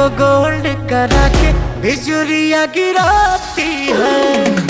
को गोल्ड करा के बिजुरिया गिराती है।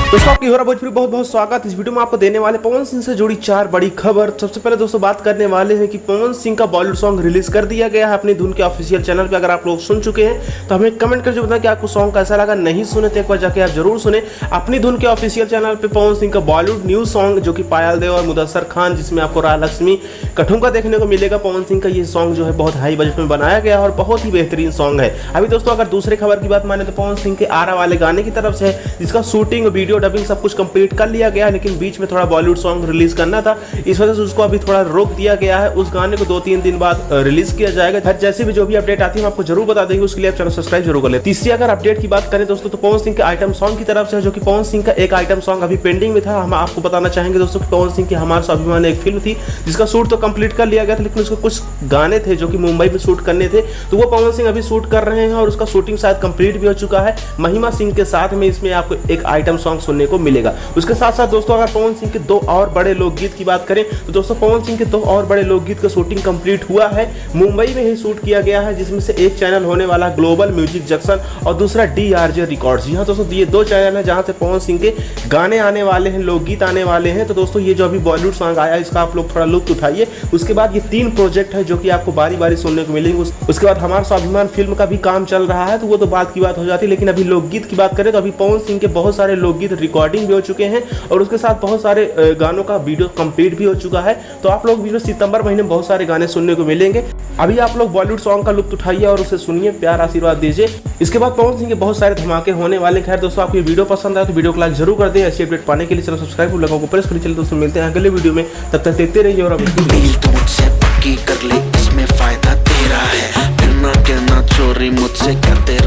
दोस्तों आपकी हो रहा भोजपुरी बहुत बहुत स्वागत। इस वीडियो में आपको देने वाले पवन सिंह से जुड़ी 4 बड़ी खबर। सबसे पहले दोस्तों बात करने वाले हैं कि पवन सिंह का बॉलीवुड सॉन्ग रिलीज कर दिया गया है अपनी धुन के ऑफिशियल चैनल पे। अगर आप लोग सुन चुके हैं तो हमें कमेंट करके बताएं कि आपको सॉन्ग कैसा लगा। नहीं सुने तो एक बार जाके आप जरूर सुने अपनी धुन के ऑफिशियल चैनल पे पवन सिंह का बॉलीवुड न्यू सॉन्ग, जो कि पायल देव और मुदस्सर खान, जिसमें आपको राजलक्ष्मी कठुमका देखने को मिलेगा। पवन सिंह का ये सॉन्ग जो है बहुत हाई बजट में बनाया गया और बहुत ही बेहतरीन सॉन्ग है। अभी दोस्तों अगर दूसरे खबर की बात माने तो पवन सिंह के आरा वाले गाने की तरफ से, जिसका शूटिंग, वीडियो डबिंग सब कुछ कंप्लीट कर लिया गया, लेकिन बीच में थोड़ा बॉलीवुड सॉन्ग रिलीज करना था, इस वजह से उसको अभी थोड़ा रोक दिया गया है। उस गाने को 2-3 दिन बाद रिलीज किया जाएगा। हर जैसे भी जो भी अपडेट आती है हम आपको जरूर बता देंगे, उसके लिए आप चैनल सब्सक्राइब जरूर कर ले। तीसरी अगर अपडेट की बात करें दोस्तों तो पवन सिंह के आइटम सॉन्ग की तरफ से, जो कि पवन सिंह का एक आइटम सॉन्ग अभी पेंडिंग में था। हम आपको बताना चाहेंगे दोस्तों कि पवन सिंह की हमारा स्वाभिमान एक फिल्म थी जिसका शूट तो कंप्लीट कर लिया गया था, लेकिन उसके कुछ गाने थे जो कि मुंबई में शूट करने थे, तो वो पवन सिंह अभी शूट कर रहे हैं और उसका शूटिंग शायद कंप्लीट भी हो चुका है। महिमा सिंह के साथ में इसमें आपको एक आइटम सॉन्ग सुनने को मिलेगा। उसके साथ साथ दोस्तों अगर पवन सिंह के 2 और बड़े लोकगीत की बात करें तो दोस्तों पवन सिंह के 2 और बड़े लोकगीत का शूटिंग कंप्लीट हुआ है। मुंबई में ही शूट किया गया है, जिसमें से एक चैनल होने वाला ग्लोबल म्यूजिक जंक्शन और दूसरा DRJ रिकॉर्ड्स। यहाँ दोस्तों ये 2 चैनल है जहाँ से पवन सिंह के गाने आने वाले हैं, लोकगीत आने वाले हैं। तो दोस्तों ये जो अभी बॉलीवुड सॉन्ग आया इसका आप लोग थोड़ा लुत्फ उठाइए। उसके बाद ये 3 प्रोजेक्ट है जो कि आपको बारी बारी सुनने को मिलेंगे। उसके बाद हमारा स्वाभिमान फिल्म का भी काम चल रहा है, तो वो तो बात की बात हो जाती है। लेकिन अभी लोकगीत की बात करें तो अभी पवन सिंह के बहुत सारे लोकगीत रिकॉर्डिंग भी हो चुके हैं और उसके साथ बहुत सारे गानों का वीडियो कंप्लीट भी हो चुका है। तो आप लोग भी सितंबर महीने में बहुत सारे गाने सुनने को मिलेंगे। अभी आप लोग बॉलीवुड सॉन्ग का लुत्फ उठाइए और उसे सुनिए, प्यार आशीर्वाद दीजिए। इसके बाद पवन सिंह के बहुत सारे धमाके होने वाले। खैर दोस्तों आपको ये वीडियो पसंद आया तो वीडियो को लाइक जरूर कर दें। ऐसी अपडेट पाने के लिए चैनल सब्सक्राइब लोगों को प्रेस करिए। चलिए दोस्तों मिलते हैं अगले वीडियो में, तब तक देखते रहिए। और मुझसे पक्की कर ले, इसमें फायदा तेरा है, फिर ना कहना चोरी मुझसे क्या तेरा